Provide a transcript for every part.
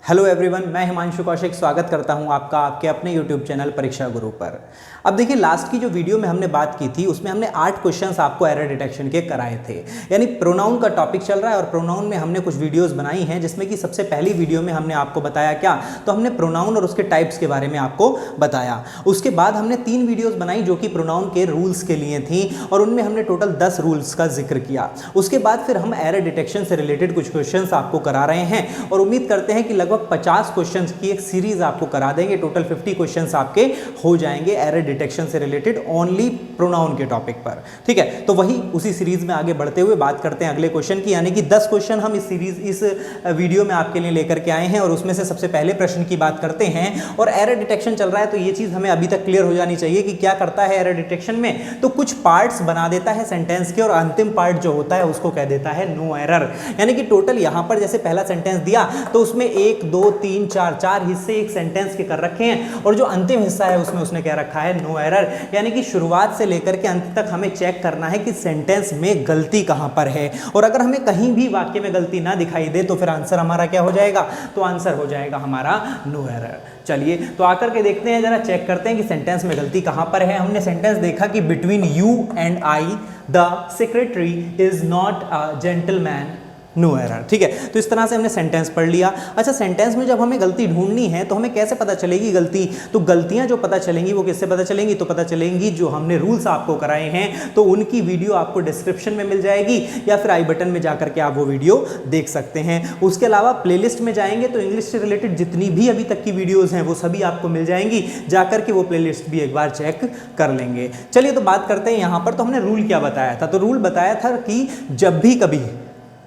Hello everyone, मैं हिमांशु कौशिक स्वागत करता हूं आपका आपके अपने यूट्यूब चैनल परीक्षा गुरु पर। अब देखिए, लास्ट की जो वीडियो में हमने बात की थी उसमें हमने 8 क्वेश्चंस आपको एरर डिटेक्शन के कराए थे। यानी प्रोनाउन का टॉपिक चल रहा है और प्रोनाउन में हमने कुछ वीडियोस बनाई हैं, जिसमें कि सबसे पहली वीडियो में हमने आपको बताया क्या, तो हमने प्रोनाउन और उसके टाइप्स के बारे में आपको बताया। उसके बाद हमने 3 वीडियोज बनाई जो कि प्रोनाउन के रूल्स के लिए थी और उनमें हमने टोटल 10 रूल्स का जिक्र किया। उसके बाद फिर हम एरर डिटेक्शन से रिलेटेड कुछ क्वेश्चंस आपको करा रहे हैं और उम्मीद करते हैं कि लगभग 50 क्वेश्चंस की एक सीरीज आपको करा देंगे। टोटल 50 क्वेश्चंस आपके हो जाएंगे एरर डिटेक्शन से रिलेटेड ओनली प्रोनाउन के टॉपिक पर। ठीक है, तो वही उसी सीरीज में आगे बढ़ते हुए बात करते हैं अगले क्वेश्चन की। यानी कि 10 क्वेश्चन हम इस वीडियो में आपके लिए लेकर के आए हैं और उसमें से सबसे पहले प्रश्न की बात करते हैं। और एरर डिटेक्शन चल रहा है तो ये चीज हमें अभी तक क्लियर हो जानी चाहिए कि क्या करता है एरर डिटेक्शन में। तो कुछ पार्ट्स बना देता है सेंटेंस के और अंतिम पार्ट जो होता है उसको कह देता है नो एरर। यानी कि टोटल यहां पर जैसे पहला सेंटेंस दिया तो उसमें 1 2 3 4 हिस्से एक सेंटेंस के कर रखे हैं और जो अंतिम हिस्सा है उसमें उसने कह रखा है नो एरर। यानी कि शुरुआत से लेकर के अंत तक हमें चेक करना है कि सेंटेंस में गलती कहां पर है और अगर हमें कहीं भी वाक्य में गलती ना दिखाई दे तो फिर आंसर हमारा क्या हो जाएगा, तो आंसर हो जाएगा हमारा नो एरर। चलिए तो आकर के देखते हैं, जरा चेक करते हैं कि सेंटेंस में गलती कहां पर है। हमने सेंटेंस देखा कि between you and I the secretary is not a gentleman, no error. ठीक है, तो इस तरह से हमने सेंटेंस पढ़ लिया। अच्छा, सेंटेंस में जब हमें गलती ढूंढनी है तो हमें कैसे पता चलेगी गलती, तो गलतियां जो पता चलेंगी वो किससे पता चलेंगी, तो पता चलेंगी जो हमने रूल्स आपको कराए हैं तो उनकी वीडियो आपको डिस्क्रिप्शन में मिल जाएगी या फिर आई बटन में जाकर के आप वो वीडियो देख सकते हैं। उसके अलावा प्लेलिस्ट में जाएंगे तो इंग्लिश से रिलेटेड जितनी भी अभी तक की वीडियोज हैं वो सभी आपको मिल जाएंगी, जाकर के वो प्लेलिस्ट भी एक बार चेक कर लेंगे। चलिए तो बात करते हैं यहाँ पर। तो हमने रूल क्या बताया था, तो रूल बताया था कि जब भी कभी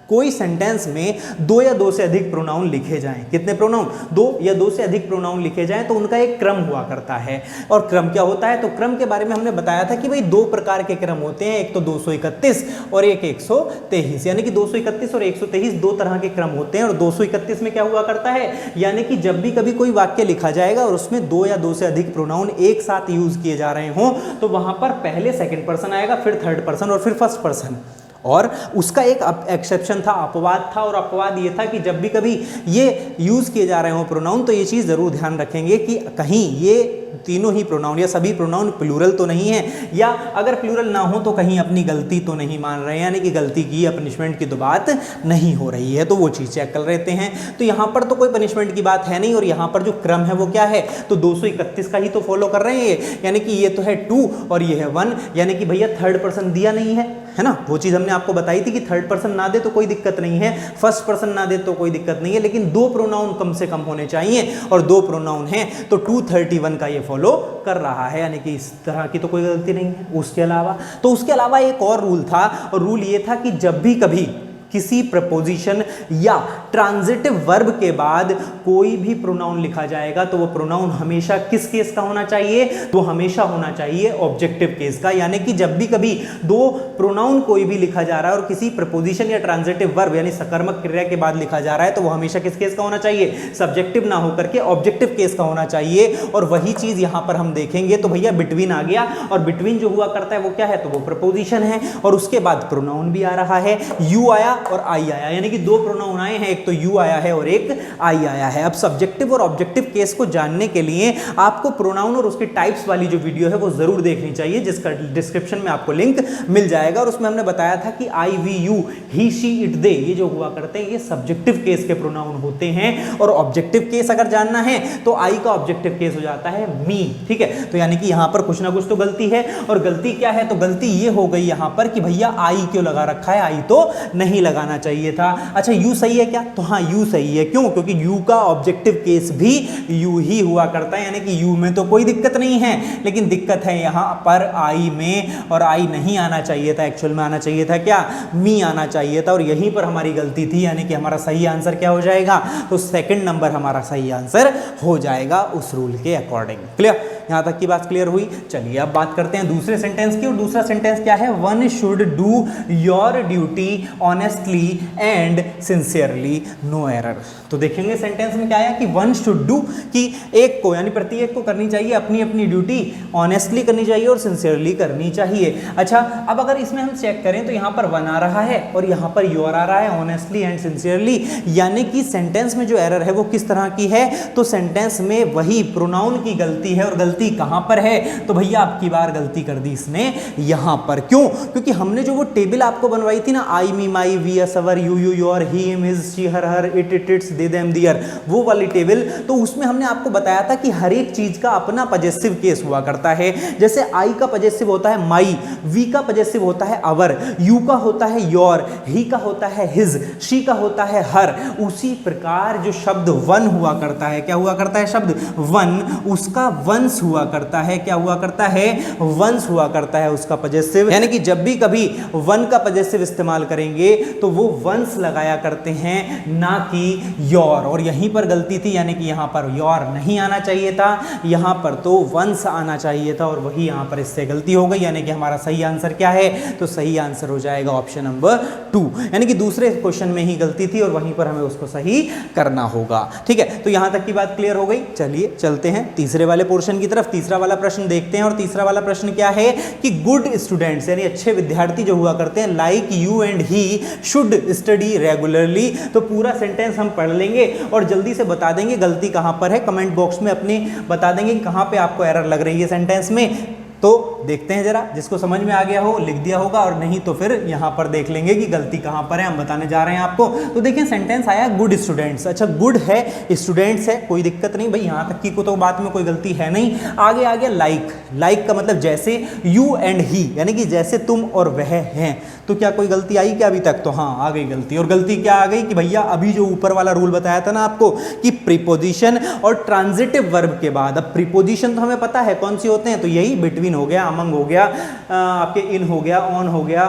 कोई सेंटेंस में 2 या 2 से अधिक प्रोनाउन लिखे जाएं, कितने प्रोनाउन, 2 या 2 से अधिक प्रोनाउन लिखे जाएं तो उनका एक क्रम हुआ करता है। और क्रम क्या होता है, तो क्रम के बारे में हमने बताया था कि भाई 2 प्रकार के क्रम होते हैं, एक तो 231 और एक 123। यानी कि 231 और 123 2 तरह के क्रम होते हैं। और 231 में क्या हुआ करता है, यानी कि जब भी कभी कोई वाक्य लिखा जाएगा और उसमें 2 या 2 से अधिक प्रोनाउन एक साथ यूज किए जा रहे हों तो वहां पर पहले सेकंड पर्सन आएगा, फिर थर्ड पर्सन और फिर फर्स्ट पर्सन। और उसका एक एक्सेप्शन था, अपवाद था, और अपवाद ये था कि जब भी कभी ये यूज किए जा रहे हो प्रोनाउन तो ये चीज जरूर ध्यान रखेंगे कि कहीं ये तीनों ही प्रोनाउन या सभी प्रोनाउन प्लूरल तो नहीं है, या अगर प्लूरल ना हो तो कहीं अपनी गलती तो नहीं मान रहे हैं, यानी कि गलती की या पनिशमेंट की तो बात नहीं हो रही है, तो वो चीज चेक कर लेते हैं। तो यहाँ पर तो कोई पनिशमेंट की बात है नहीं और यहाँ पर जो क्रम है वो क्या है, तो 231 का ही तो फॉलो कर रहे हैं। यानी कि ये तो है 2 और ये है 1, यानी कि भैया थर्ड पर्सन दिया नहीं है ना। वो चीज हमने आपको बताई थी कि थर्ड पर्सन ना दे तो कोई दिक्कत नहीं है, फर्स्ट पर्सन ना दे तो कोई दिक्कत नहीं है, लेकिन 2 प्रोनाउन कम से कम होने चाहिए और 2 प्रोनाउन हैं तो 231 का ये फॉलो कर रहा है, यानी कि इस तरह की तो कोई गलती नहीं है। उसके अलावा एक और रूल था और रूल ये था कि जब भी कभी किसी प्रपोजिशन या ट्रांजिटिव वर्ब के बाद कोई भी प्रोनाउन लिखा जाएगा तो वो प्रोनाउन हमेशा किस केस का होना चाहिए, तो हमेशा होना चाहिए ऑब्जेक्टिव केस का। यानी कि जब भी कभी 2 प्रोनाउन कोई भी लिखा जा रहा है और किसी प्रपोजिशन या ट्रांजिटिव वर्ब यानी सकर्मक क्रिया के बाद लिखा जा रहा है तो वो हमेशा किस केस का होना चाहिए, सब्जेक्टिव ना होकर के ऑब्जेक्टिव केस का होना चाहिए। और वही चीज यहां पर हम देखेंगे। तो भैया बिटवीन आ गया और बिटवीन जो हुआ करता है वो क्या है, तो वो प्रपोजिशन है और उसके बाद प्रोनाउन भी आ रहा है, यू आया और आई आया, यानी कि 2 प्रोनाउन आए हैं, एक तो यू आया है और एक आई आया है। अब सब्जेक्टिव और ऑब्जेक्टिव केस को जानने के लिए आपको प्रोनाउन और उसके टाइप्स वाली जो वीडियो है वो जरूर देखनी चाहिए, जिसका डिस्क्रिप्शन में आपको लिंक मिल जाएगा। और उसमें हमने बताया था कि I we you, he she it they, ये जो हुआ करते हैं ये सब्जेक्टिव केस के प्रोनाउन होते हैं। और ऑब्जेक्टिव केस अगर जानना है तो आई का ऑब्जेक्टिव केस हो जाता है मी। ठीक है, तो यानी कि यहां पर कुछ ना कुछ तो गलती है। और गलती क्या है, तो गलती ये हो गई यहां पर कि भैया आई क्यों लगा रखा है, आई तो नहीं लगाना चाहिए था। अच्छा, यू सही है क्या, तो हाँ यू सही है। क्यों, क्योंकि यू का ऑब्जेक्टिव केस भी यू ही हुआ करता है, यानी कि यू में तो कोई दिक्कत नहीं है, लेकिन दिक्कत है यहां पर आई में, और आई नहीं आना चाहिए था, एक्चुअल में आना चाहिए था क्या, मी आना चाहिए था। और यहीं पर हमारी गलती थी, यानी कि हमारा सही आंसर क्या हो जाएगा, तो सेकंड नंबर हमारा सही आंसर हो जाएगा उस रूल के अकॉर्डिंग। क्लियर, यहाँ तक की बात क्लियर हुई। चलिए अब बात करते हैं दूसरे सेंटेंस की, और दूसरा सेंटेंस क्या है, one should do your duty honestly and sincerely, no error. तो देखेंगे सेंटेंस में क्या है कि वन शुड डू, कि एक को यानी प्रत्येक को करनी चाहिए अपनी अपनी ड्यूटी ऑनेस्टली करनी चाहिए और सिंसियरली करनी चाहिए। अच्छा, अब अगर इसमें हम चेक करें तो यहाँ पर वन आ रहा है और यहाँ पर योर आ रहा है, ऑनेस्टली एंड सिंसियरली, यानी कि सेंटेंस में जो एरर है वो किस तरह की है, तो सेंटेंस में वही प्रोनाउन की गलती है। और गलती कहाँ पर है, तो भैया आपकी बार गलती कर दी इसने यहाँ पर। क्यों, क्योंकि हमने जो वो टेबल आपको बनवाई थी ना, I me my we us our you you your he him his she her her it it its they them their, वो वाली टेबल, तो उसमें हमने आपको बताया था कि हर एक चीज का अपना पजेसिव केस हुआ करता है। जैसे आई का पजेसिव होता है माई, वी का पजेसिव होता है अवर, यू का होता है योर, ही का होता है हिज, शी का होता है हर। उसी प्रकार जो शब्द वन हुआ करता है, क्या हुआ करता है शब्द वन, उसका वंस हुआ करता है, क्या हुआ करता है, वंस हुआ करता है उसका पजेसिव। यानी कि जब भी कभी वन का पजेसिव इस्तेमाल करेंगे तो वो वंस लगाया करते हैं, ना कि योर। और यहीं पर गलती थी, यानी कि यहां पर योर नहीं आना चाहिए था, यहां पर तो वंस आना चाहिए था, और वही यहां पर इससे गलती हो गई। यानी कि हमारा सही आंसर क्या है, तो सही आंसर हो जाएगा ऑप्शन नंबर 2, यानी कि दूसरे क्वेश्चन में ही गलती थी और वहीं पर हमें उसको सही करना होगा। ठीक है, तो यहां तक की बात क्लियर हो गई। चलिए चलते हैं तीसरे वाले पोर्शन की तरफ, तीसरा वाला प्रश्न देखते हैं। और तीसरा वाला प्रश्न क्या है कि गुड स्टूडेंट्स यानी अच्छे विद्यार्थी जो हुआ करते हैं, like you and he should study regularly. तो पूरा सेंटेंस हम पढ़ लेंगे और जल्दी से बता देंगे गलती कहां पर है, कमेंट बॉक्स में अपनी बता देंगे कि कहां पे आपको एरर लग रही है सेंटेंस में। तो देखते हैं जरा, जिसको समझ में आ गया हो लिख दिया होगा, और नहीं तो फिर यहां पर देख लेंगे कि गलती कहां पर है, हम बताने जा रहे हैं आपको। तो देखिए सेंटेंस आया गुड स्टूडेंट्स। अच्छा, गुड है, स्टूडेंट्स है, कोई दिक्कत नहीं भाई, यहां तक की को तो बात में कोई गलती है नहीं। आगे आ गया लाइक, लाइक का मतलब जैसे, यू एंड ही यानी कि जैसे तुम और वह हैं। तो क्या कोई गलती आई क्या अभी तक, तो हाँ आ गई गलती। और गलती क्या आ गई कि भैया अभी जो ऊपर वाला रूल बताया था ना आपको कि प्रीपोजिशन और ट्रांजिटिव वर्ब के बाद, अब प्रीपोजिशन तो हमें पता है कौन सी होते हैं, तो यही बिटवीन हो गया, अमंग हो गया, आपके इन हो गया, ऑन हो गया,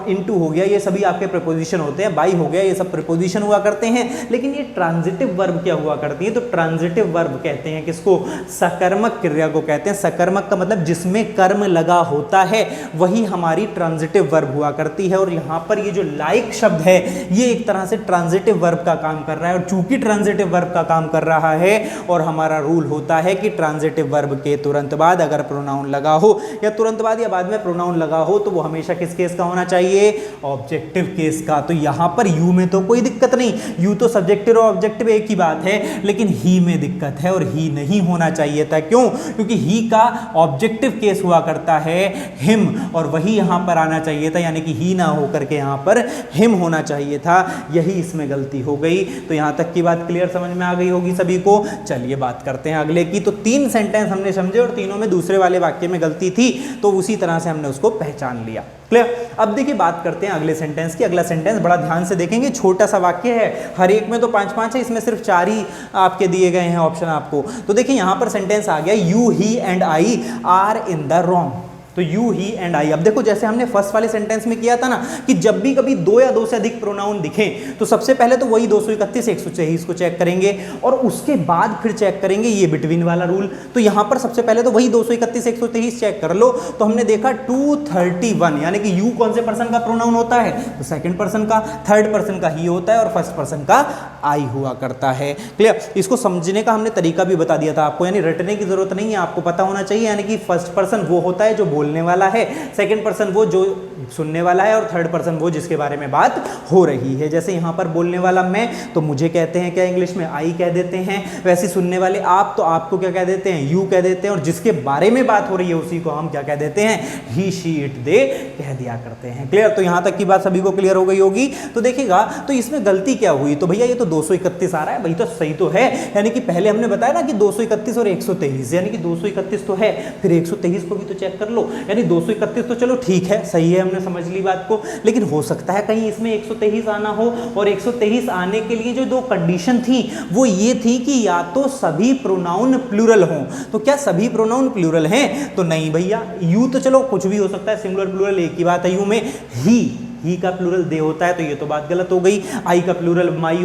इनटू हो गया, ये सभी आपके प्रीपोजिशन होते हैं, बाई हो गया, ये सब प्रीपोजिशन हुआ करते हैं। लेकिन ये ट्रांजिटिव वर्ब क्या हुआ करती है, तो ट्रांजिटिव वर्ब कहते हैं किसको, सकर्मक क्रिया को कहते हैं। सकर्मक का मतलब जिसमें कर्म लगा होता है, वही हमारी ट्रांजिटिव वर्ब हुआ करती है। और यहाँ पर ये जो लाइक शब्द है, ये एक तरह से ट्रांजिटिव वर्ब का काम कर रहा है। और चूंकि ट्रांजिटिव वर्ब का काम कर रहा है और हमारा रूल होता है कि ट्रांजिटिव वर्ब के तुरंत बाद अगर प्रोनाउन लगा हो, या तुरंत बाद या बाद में प्रोनाउन लगा हो, तो वो हमेशा किस केस का होना चाहिए, ऑब्जेक्टिव केस का। तो यहां पर यू में तो कोई दिक्कत नहीं, यू तो सब्जेक्टिव और ऑब्जेक्टिव एक ही बात है, लेकिन ही में दिक्कत है और ही नहीं होना चाहिए था। क्यों, क्योंकि ही का ऑब्जेक्टिव केस हुआ करता है हिम, और वही यहां पर आना चाहिए था, यानी कि ही ना होकर के यहां पर हिम होना चाहिए था, यही इसमें गलती हो गई। तो यहां तक की बात क्लियर समझ में आ गई होगी सभी को। चलिए बात करते हैं अगले की। तो 3 सेंटेंस हमने समझे और तीनों में दूसरे वाले वाक्य में गलती थी, तो उसी तरह से हमने उसको पहचान लिया। क्लियर। अब देखिए बात करते हैं अगले सेंटेंस की। अगला सेंटेंस बड़ा ध्यान से देखेंगे, छोटा सा वाक्य है, हर एक में तो 5-5 है, इसमें सिर्फ 4 ही आपके दिए गए हैं ऑप्शन आपको। तो देखिए यहां पर सेंटेंस आ गया, you he and I are in the wrong. तो यू ही एंड आई, अब देखो जैसे हमने फर्स्ट वाले सेंटेंस में किया था ना कि जब भी कभी 2 या 2 से अधिक प्रोनाउन दिखें तो सबसे पहले तो वही 231 123 को चेक करेंगे और उसके बाद फिर चेक करेंगे ये बिटवीन वाला रूल। तो यहां पर सबसे पहले तो वही 231 123 चेक कर लो। तो हमने देखा 231, यानी कि यू कौन से पर्सन का प्रोनाउन होता है, तो सेकंड पर्सन का, थर्ड पर्सन का ही होता है और फर्स्ट पर्सन का आई हुआ करता है। क्लियर। इसको समझने का हमने तरीका भी बता दिया था आपको, यानी रटने की जरूरत नहीं है, आपको पता होना चाहिए। यानी कि फर्स्ट पर्सन वो होता है जो बोलने वाला है, सेकंड पर्सन वो जो सुनने वाला है, और थर्ड पर्सन वो जिसके बारे में बात हो रही है। जैसे यहां पर बोलने वाला मैं, तो मुझे कहते हैं क्या इंग्लिश में, आई कह देते हैं। वैसे सुनने वाले आप, तो आपको क्या कह देते हैं, यू कह देते हैं। और जिसके बारे में बात हो रही है उसी को हम क्या कह देते हैं, ही शी इट दे कह दिया करते हैं। क्लियर। तो यहां तक की बात सभी को क्लियर हो गई होगी। तो देखिएगा तो इसमें गलती क्या हुई, तो भैया ये तो 231 आ रहा है, भाई तो सही तो है। यानी कि पहले हमने बताया ना कि 231 और 123, यानी कि 231 तो है, फिर 123 को भी तो चेक कर लो। यानी 231 तो चलो ठीक है, सही है, हमने समझ ली बात को। लेकिन हो सकता है कहीं इसमें 123 आना हो, और 123 आने के लिए जो 2 कंडीशन थी वो ये थी कि या तो सभी प्रोनाउन प्लूरल हों। तो क्या सभी प्रोनाउन प्लूरल हैं, तो नहीं भैया। यू तो चलो कुछ भी हो सकता है, सिंगुलर प्लूरल एक ही बात है। यू में ही ही का प्लूरल दे होता है तो ये तो बात गलत हो गई। आई का प्लूरल माई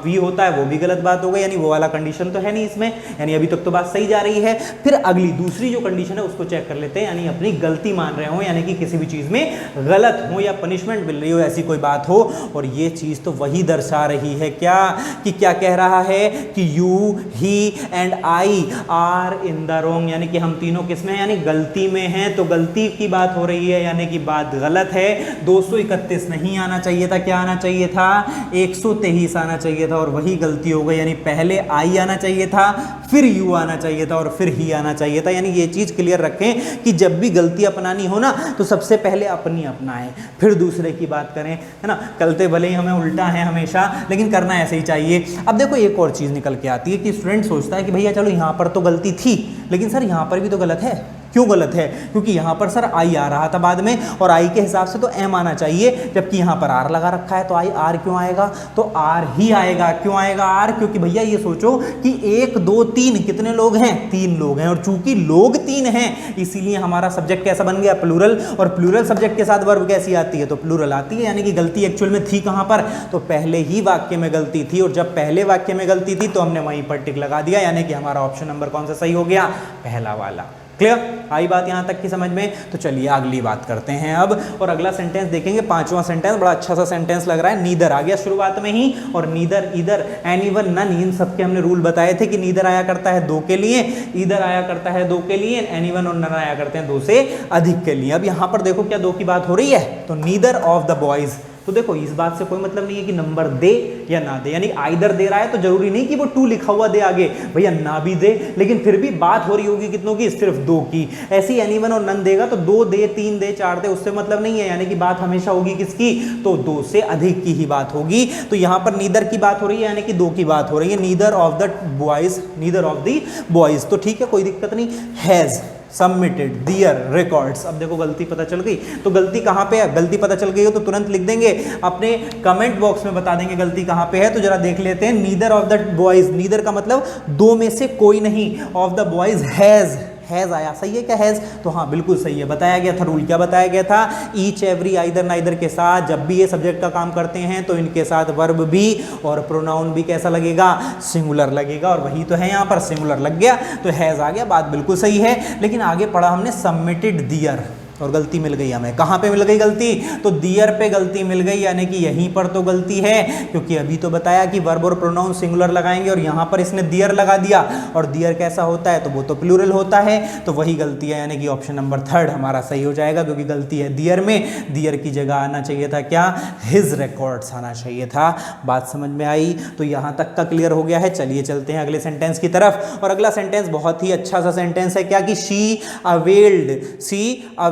वी होता है वो भी गलत बात हो गई, यानी वो वाला कंडीशन तो है नहीं इसमें, यानी अभी तक तो बात सही जा रही है। फिर अगली दूसरी जो कंडीशन है उसको चेक कर लेते हैं, यानी अपनी गलती मान रहे हो, यानी कि किसी भी चीज में गलत हो या पनिशमेंट मिल रही हो ऐसी कोई बात हो, और ये चीज तो वही दर्शा रही है क्या कि क्या कह रहा है कि you he and I are in the wrong, यानी कि हम तीनों किसमें हैं, यानी गलती में हैं, तो गलती की बात हो रही है, यानी कि बात गलत है। 231 नहीं आना चाहिए था, क्या आना चाहिए था, 123 आना चाहिए था, और वही गलती हो गई, यानी पहले आई आना चाहिए था, फिर यू आना चाहिए था, और फिर ही आना चाहिए था। यानी ये चीज क्लियर रखें कि जब भी गलती अपनानी हो ना तो सबसे पहले अपनी अपनाएं, फिर दूसरे की बात करें, है ना। गलते भले ही हमें उल्टा है हमेशा, लेकिन करना ऐसे ही चाहिए। अब देखो एक और चीज निकल के आती है कि स्टूडेंट सोचता है कि भैया चलो यहाँ पर तो गलती थी, लेकिन सर यहाँ पर भी तो गलत है। क्यों गलत है, क्योंकि यहाँ पर सर आई आ रहा था बाद में, और आई के हिसाब से तो एम आना चाहिए, जबकि यहाँ पर आर लगा रखा है, तो आई आर क्यों आएगा, तो आर ही आएगा। क्यों आएगा आर, क्योंकि भैया ये सोचो कि 1 2 3 कितने लोग हैं, 3 लोग हैं, और चूंकि लोग 3 हैं इसीलिए हमारा सब्जेक्ट कैसा बन गया, प्लूरल, और प्लूरल सब्जेक्ट के साथ वर्ब कैसी आती है, तो प्लूरल आती है। यानी कि गलती एक्चुअल में थी कहाँ पर, तो पहले ही वाक्य में गलती थी, और जब पहले वाक्य में गलती थी तो हमने वहीं पर टिक लगा दिया, यानी कि हमारा ऑप्शन नंबर कौन सा सही हो गया, पहला वाला। क्लियर, आई बात यहां तक की समझ में। तो चलिए अगली बात करते हैं अब, और अगला सेंटेंस देखेंगे, 5वां सेंटेंस, बड़ा अच्छा सा सेंटेंस लग रहा है। नीदर आ गया शुरुआत में ही, और नीदर, ईदर, एनीवन, नन, इन सबके हमने रूल बताए थे कि नीदर आया करता है 2 के लिए, ईदर आया करता है 2 के लिए, एनीवन और नन आया करते हैं 2 से अधिक के लिए। अब यहां पर देखो क्या 2 की बात हो रही है, तो नीदर ऑफ द बॉयज, तो देखो इस बात से कोई मतलब नहीं है कि नंबर दे या ना दे, यानी आइदर दे रहा है तो जरूरी नहीं कि वो 2 लिखा हुआ दे आगे, भैया ना भी दे, लेकिन फिर भी बात हो रही होगी कितनों की, सिर्फ 2 की। ऐसी एनीवन और नन देगा तो 2 दे, 3 दे, 4 दे, उससे मतलब नहीं है, यानी कि बात हमेशा होगी किसकी, तो 2 से अधिक की ही बात होगी। तो यहां पर नीदर की बात हो रही है, यानी कि 2 की बात हो रही है, neither of the boys, neither of the boys, तो ठीक है कोई दिक्कत नहीं। हैज सबमिटेड दियर रिकॉर्ड्स, अब देखो गलती पता चल गई, तो गलती कहां पे है, गलती पता चल गई हो तो तुरंत लिख देंगे, अपने कमेंट बॉक्स में बता देंगे गलती कहां पे है। तो जरा देख लेते हैं, neither of the boys, neither का मतलब 2 में से कोई नहीं, of the boys has, has आया, सही है क्या हैज, तो हाँ बिल्कुल सही है। बताया गया था रूल, क्या बताया गया था, ईच एवरी आइदर नाइदर के साथ जब भी ये सब्जेक्ट का काम करते हैं तो इनके साथ वर्ब भी और प्रोनाउन भी कैसा लगेगा, सिंगुलर लगेगा, और वही तो है यहाँ पर, सिंगुलर लग गया तो हैज आ गया, बात बिल्कुल सही है। लेकिन आगे पढ़ा हमने सबमिटेड दियर, और गलती मिल गई हमें, कहाँ पे मिल गई गलती, तो दियर पे गलती मिल गई, यानी कि यहीं पर तो गलती है, क्योंकि अभी तो बताया कि वर्ब और प्रोनाउन सिंगुलर लगाएंगे, और यहाँ पर इसने दियर लगा दिया, और दियर कैसा होता है, तो वो तो प्लूरल होता है, तो वही गलती है, यानी कि ऑप्शन नंबर 3 हमारा सही हो जाएगा, क्योंकि गलती है दियर में, दियर की जगह आना चाहिए था क्या, हिज रिकॉर्ड्स आना चाहिए था। बात समझ में आई, तो यहाँ तक का क्लियर हो गया है। चलिए चलते हैं अगले सेंटेंस की तरफ, और अगला सेंटेंस बहुत ही अच्छा सा सेंटेंस है, क्या कि she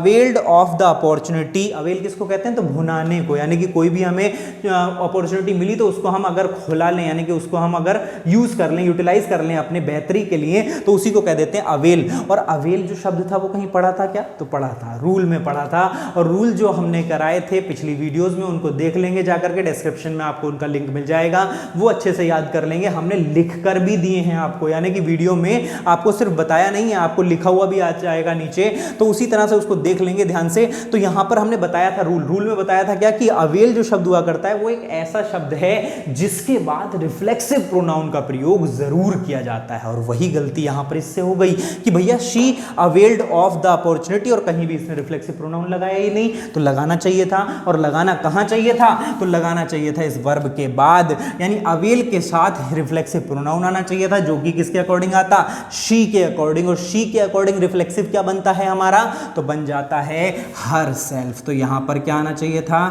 availed of the opportunity, avail किसको कहते हैं, तो भुनाने को, यानी कि कोई भी हमें अपॉर्चुनिटी मिली तो उसको हम अगर खुला लें, यानी कि उसको हम अगर यूज कर लें, यूटिलाइज कर लें अपने बेहतरी के लिए, तो उसी को कह देते हैं अवेल। और अवेल जो शब्द था वो कहीं पढ़ा था क्या, तो पढ़ा था, रूल में पढ़ा था, और रूल जो हमने कराए थे पिछली वीडियोज में उनको देख लेंगे जाकर के, डिस्क्रिप्शन में आपको उनका लिंक मिल जाएगा, वो अच्छे से याद कर लेंगे, हमने लिख कर भी दिए हैं आपको, यानी कि वीडियो में आपको सिर्फ बताया नहीं है, आपको लिखा हुआ भी आ जाएगा नीचे, तो उसी तरह से उसको देख लेंगे ध्यान से। तो यहां पर हमने बताया था रूल में बताया था क्या कि अवेल जो शब्द हुआ करता है वो एक ऐसा शब्द है जिसके बाद रिफ्लेक्सिव प्रोनाउन का प्रयोग जरूर किया जाता है, और वही गलती यहां पर इससे हो गई कि भैया she availed of the opportunity, और कहीं भी इसने रिफ्लेक्सिव प्रोनाउन लगाया ही नहीं, तो लगाना चाहिए था, और लगाना कहां चाहिए था, तो लगाना चाहिए था इस वर्ब के बाद, यानी अवेल के साथ रिफ्लेक्सिव प्रोनाउन आना चाहिए था, जो कि किसके अकॉर्डिंग आता, शी के अकॉर्डिंग, और शी के अकॉर्डिंग रिफ्लेक्सिव क्या बनता है हमारा, तो बन जाता है हर सेल्फ। तो यहां पर क्या आना चाहिए था,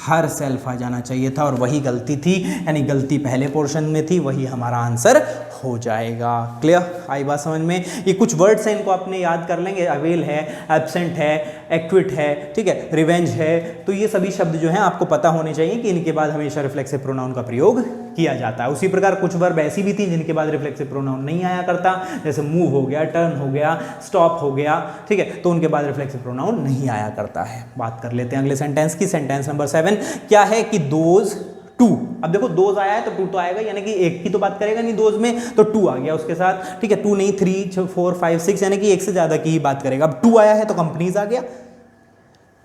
हर सेल्फ आ जाना चाहिए था, और वही गलती थी, यानी गलती पहले पोर्शन में थी, वही हमारा आंसर हो जाएगा। क्लियर, आई बात समझ में। ये कुछ वर्ड्स हैं, इनको अपने याद कर लेंगे, अवेल है, एब्सेंट है, एक्विट है, ठीक है, रिवेंज है, तो ये सभी शब्द जो हैं आपको पता होने चाहिए कि इनके बाद हमेशा रिफ्लेक्सिव प्रोनाउन का प्रयोग किया जाता है। उसी प्रकार कुछ वर्ब ऐसी भी थी जिनके बाद रिफ्लेक्सिव प्रोनाउन नहीं आया करता, जैसे मूव हो गया, टर्न हो गया, स्टॉप हो गया, ठीक है, तो उनके बाद रिफ्लेक्सिव प्रोनाउन नहीं आया करता है। बात कर लेते हैं अगले सेंटेंस की, सेंटेंस नंबर 7 क्या है कि दोज टू, अब देखो दोज आया है तो टू तो आएगा, यानी कि एक की तो बात करेगा नहीं दोज में, तो टू आ गया उसके साथ, ठीक है, टू नहीं 3 4 5 6, यानी कि एक से ज्यादा की ही बात करेगा। अब टू आया है तो कंपनीज आ गया,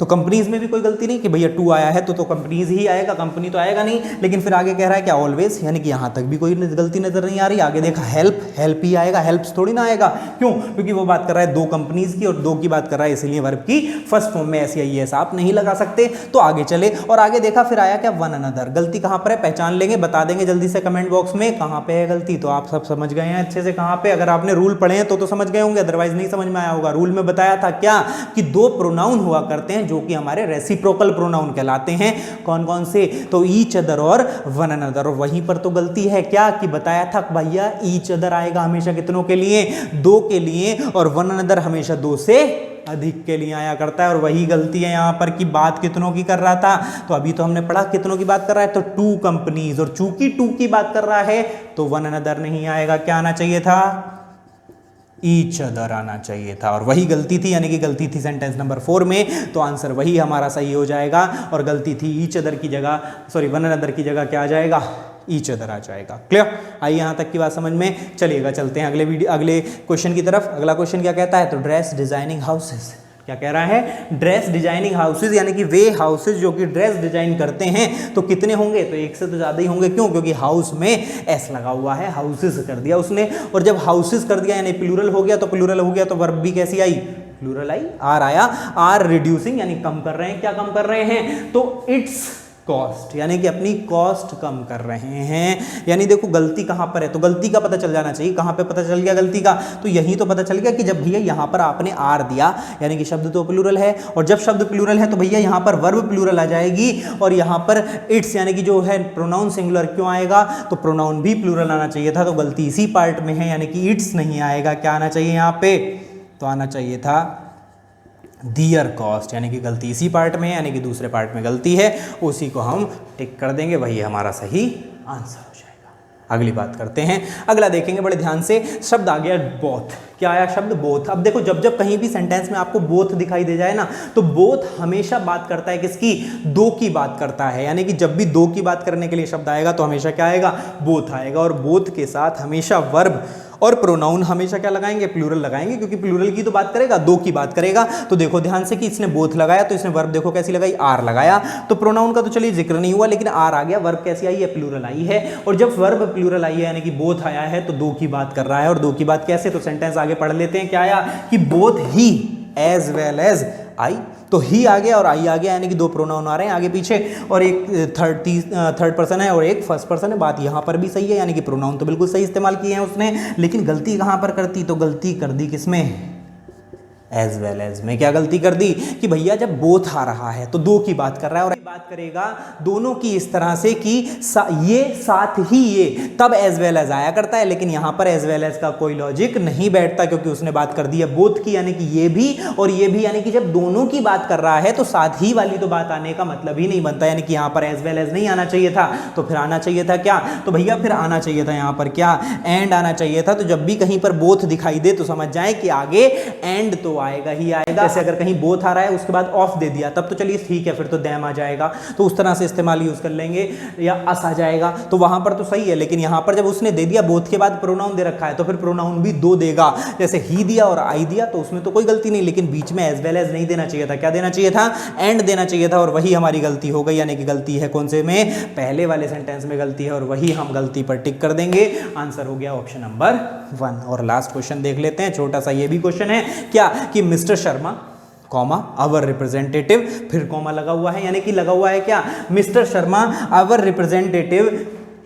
तो कंपनीज में भी कोई गलती नहीं कि भैया टू आया है तो कंपनीज ही आएगा, कंपनी तो आएगा नहीं। लेकिन फिर आगे कह रहा है क्या ऑलवेज, यानी कि यहाँ तक भी कोई गलती नजर नहीं आ रही। आगे देखा हेल्प, हेल्प ही आएगा, हेल्प्स थोड़ी ना आएगा। क्यों? क्योंकि वो बात कर रहा है दो कंपनीज की और दो की बात कर रहा है, इसलिए वर्ब की फर्स्ट फॉर्म में ऐसी आई एस आप नहीं लगा सकते। तो आगे चले और आगे देखा फिर आया क्या वन अनदर। गलती कहाँ पर है पहचान लेंगे, बता देंगे जल्दी से कमेंट बॉक्स में कहाँ पे है गलती। तो आप सब समझ गए हैं अच्छे से कहाँ पे। अगर आपने रूल पढ़े हैं तो समझ गए होंगे, अदरवाइज नहीं समझ में आया होगा। रूल में बताया था क्या कि दो प्रोनाउन हुआ करते हैं जो कि हमारे रेसिप्रोकल प्रोनाउन कहलाते हैं। कौन कौन से? तो ईच अदर और वन अनदर। और वहीं पर तो गलती है क्या कि बताया था भैया ईच अदर आएगा हमेशा कितनों के लिए? दो के लिए, और वन अनदर हमेशा दो से अधिक के लिए आया करता है। और वही गलती है यहाँ पर कि बात कितनों की कर रहा था। तो अभी तो हमने पढ़ा कितनों की बात कर रहा है, तो टू कंपनीज, और चूंकि टू की बात कर रहा है तो वन अनदर नहीं आएगा। क्या आना चाहिए था? ईच अदर आना चाहिए था। और वही गलती थी, यानी कि गलती थी सेंटेंस नंबर 4 में। तो आंसर वही हमारा सही हो जाएगा। और गलती थी ईच अदर की जगह, सॉरी वन अनदर की जगह क्या आ जाएगा? ईच अदर आ जाएगा। क्लियर? आइए यहाँ तक की बात समझ में चलिएगा। चलते हैं अगले क्वेश्चन की तरफ। अगला क्वेश्चन क्या कहता है? तो ड्रेस डिजाइनिंग हाउसेस। क्या कह रहा है? ड्रेस डिजाइनिंग हाउसेज, यानी कि वे हाउसेज जो कि ड्रेस डिजाइन करते हैं। तो कितने होंगे? तो एक से तो ज्यादा ही होंगे। क्यों? क्योंकि हाउस में एस लगा हुआ है, हाउसेज कर दिया उसने। और जब हाउसेज कर दिया यानी प्लूरल हो गया, तो प्लूरल हो गया तो वर्ब भी कैसी आई? प्लूरल आई, आर आया। आर रिड्यूसिंग यानी कम कर रहे हैं। क्या कम कर रहे हैं? तो इट्स कॉस्ट, यानी कि अपनी कॉस्ट कम कर रहे हैं। यानी देखो गलती कहां पर है, तो गलती का पता चल जाना चाहिए। कहां पे पता चल गया गलती का? तो यही तो पता चल गया कि जब भैया यहां पर आपने आर दिया, यानी कि शब्द तो प्लूरल है, और जब शब्द प्लूरल है तो भैया यहां पर वर्ब प्लूरल आ जाएगी, और यहां पर इट्स यानी कि जो है प्रोनाउन सिंगुलर क्यों आएगा? तो प्रोनाउन भी प्लूरल आना चाहिए था। तो गलती इसी पार्ट में है, यानी कि इट्स नहीं आएगा। क्या आना चाहिए यहां पे? तो आना चाहिए था दियर कॉस्ट, यानी कि गलती इसी पार्ट में है, यानी कि दूसरे पार्ट में गलती है, उसी को हम टिक कर देंगे, वही हमारा सही आंसर हो जाएगा। अगली बात करते हैं, अगला देखेंगे बड़े ध्यान से। शब्द आ गया बोथ। क्या आया शब्द? बोथ। अब देखो जब जब कहीं भी सेंटेंस में आपको बोथ दिखाई दे जाए ना, तो बोथ हमेशा बात करता है किसकी? दो की बात करता है। यानी कि जब भी दो की बात करने के लिए शब्द आएगा तो हमेशा क्या आएगा? बोथ आएगा। और बोथ के साथ हमेशा वर्ब और प्रोनाउन हमेशा क्या लगाएंगे? प्लूरल लगाएंगे, क्योंकि प्लूरल की तो बात करेगा, दो की बात करेगा। तो देखो ध्यान से कि इसने बोथ लगाया, तो इसने वर्ब देखो कैसी लगाई? आर लगाया। तो प्रोनाउन का तो चलिए जिक्र नहीं हुआ, लेकिन आर आ गया। वर्ब कैसी आई है? प्लूरल आई है। और जब वर्ब प्लूरल आई है यानी कि बोथ आया है, तो दो की बात कर रहा है। और दो की बात कैसे? तो सेंटेंस आगे पढ़ लेते हैं। क्या आया? कि both he as well as I. तो ही आ गया और आई आ गया, यानी कि दो प्रोनाउन आ रहे हैं आगे पीछे, और एक थर्ड पर्सन है और एक फर्स्ट पर्सन है। बात यहाँ पर भी सही है, यानी कि प्रोनाउन तो बिल्कुल सही इस्तेमाल किए हैं उसने। लेकिन गलती कहाँ पर करती? तो गलती कर दी किसमें? एज वेल एज में। क्या गलती कर दी? कि भैया जब बोथ आ रहा है तो दो की बात कर रहा है, और बात करेगा दोनों की इस तरह से कि ये साथ ही ये, तब एज वेल एज आया करता है। लेकिन यहां पर एज वेल एज का कोई लॉजिक नहीं बैठता, क्योंकि उसने बात कर दी है बोथ की, यानी कि ये भी और ये भी। यानी कि जब दोनों की बात कर रहा है तो साथ ही वाली तो बात आने का मतलब ही नहीं बनता। यानी कि यहां पर एज वेल एज नहीं आना चाहिए था, तो फिर आना चाहिए था क्या? तो भैया फिर आना चाहिए था यहां पर क्या? एंड आना चाहिए था। तो जब भी कहीं पर बोथ दिखाई दे तो समझ जाए कि आगे एंड तो आएगा ही आएगा। जैसे अगर कहीं बोथ आ रहा है उसके बाद ऑफ दे दिया, तब तो चलिए ठीक है, फिर तो दैम आ जाएगा, तो उस तरह से इस्तेमाल यूज कर लेंगे। या अस आ जाएगा, तो वहां पर तो सही है। लेकिन यहां पर जब उसने दे दिया बोथ के बाद प्रोनाउन दे रखा है, तो फिर प्रोनाउन भी दो देगा। जैसे ही दिया और आई दिया, तो उसमें तो कोई गलती नहीं, लेकिन बीच में एज वेल एज नहीं देना चाहिए था। क्या देना चाहिए था? एंड देना चाहिए था। और वही हमारी गलती हो गई, यानी कि गलती है कौन से में? पहले वाले सेंटेंस में गलती है, और वही हम गलती पर टिक कर देंगे। आंसर हो गया ऑप्शन नंबर 1। और लास्ट क्वेश्चन देख लेते हैं, छोटा सा ये भी क्वेश्चन है। क्या कि mister Sharma comma our representative, फिर कॉमा लगा हुआ है, यानी कि लगा हुआ है क्या? Mister Sharma our representative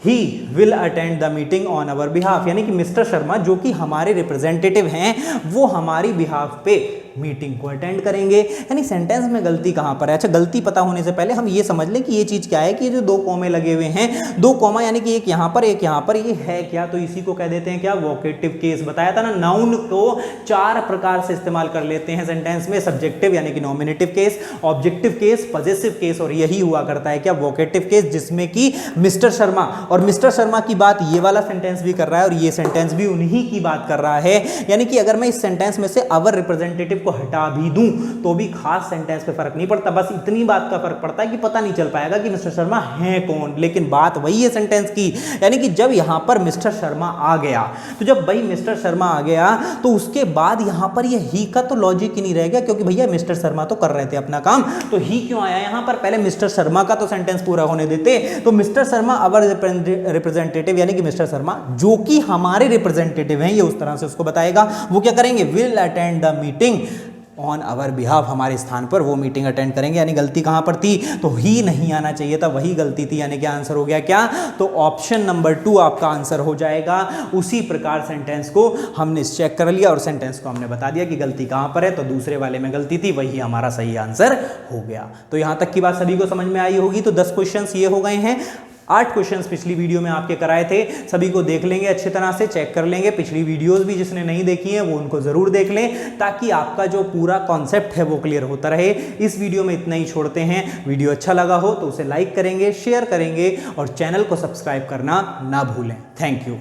he will attend the meeting on our behalf. यानी कि मिस्टर शर्मा जो कि हमारे रिप्रेजेंटेटिव हैं, वो हमारी बिहाफ पे मीटिंग को अटेंड करेंगे। यानी सेंटेंस में गलती कहां पर है? अच्छा, गलती पता होने से पहले हम ये समझ लें कि ये चीज क्या है। कि ये जो दो कॉमे लगे हुए हैं, दो कॉमा यानी कि एक यहां पर एक यहां पर, ये है क्या? तो इसी को कह देते हैं क्या? Vocative case. बताया था ना, नाउन को 4 प्रकार से इस्तेमाल कर लेते हैं सेंटेंस में। सब्जेक्टिव यानी कि nominative case, objective case, possessive case, और यही हुआ करता है क्या? वोकेटिव केस, जिसमें कि मिस्टर शर्मा, और मिस्टर शर्मा की बात ये वाला सेंटेंस भी कर रहा है, और ये सेंटेंस भी उन्हीं की बात कर रहा है। यानी कि अगर मैं इस सेंटेंस में से अवर रिप्रेजेंटेटिव को हटा भी दूं तो भी खास सेंटेंस पे फर्क नहीं पड़ता, बस इतनी बात का फर्क पड़ता है कि पता नहीं चल पाएगा कि मिस्टर शर्मा हैं कौन, लेकिन बात वही है सेंटेंस की। यानी कि जब यहां पर मिस्टर शर्मा आ गया, तो जब भाई मिस्टर शर्मा आ गया तो उसके बाद यहां पर ये ही का तो लॉजिक ही नहीं रह गया, क्योंकि भैया मिस्टर शर्मा तो कर रहे थे अपना काम, तो ही क्यों आया यहां पर? पहले मिस्टर शर्मा का तो सेंटेंस पूरा होने देते। तो मिस्टर शर्मा अवर रिप्रेजेंटेटिव, यानी कि मिस्टर शर्मा जो कि हमारे रिप्रेजेंटेटिव हैं, ये उस तरह से उसको बताएगा। वो क्या करेंगे? Will attend the meeting on our behalf, हमारे स्थान पर वो मीटिंग अटेंड करेंगे। यानी गलती कहां पर थी? तो ही नहीं आना चाहिए था, वही गलती थी। यानी क्या आंसर हो गया क्या? तो ऑप्शन नंबर 2 आपका आंसर हो जाएगा। उसी प्रकार सेंटेंस को हमने चेक कर लिया और सेंटेंस को हमने बता दिया कि गलती कहां पर है, तो दूसरे वाले में गलती थी, वही हमारा सही आंसर हो गया। तो यहां तक की बात सभी को समझ में आई होगी। तो 10 क्वेश्चंस ये हो गए हैं। 8 क्वेश्चंस पिछली वीडियो में आपके कराए थे, सभी को देख लेंगे, अच्छी तरह से चेक कर लेंगे। पिछली वीडियोस भी जिसने नहीं देखी है वो उनको जरूर देख लें, ताकि आपका जो पूरा कॉन्सेप्ट है वो क्लियर होता रहे। इस वीडियो में इतना ही छोड़ते हैं। वीडियो अच्छा लगा हो तो उसे लाइक करेंगे, शेयर करेंगे और चैनल को सब्सक्राइब करना ना भूलें। Thank you.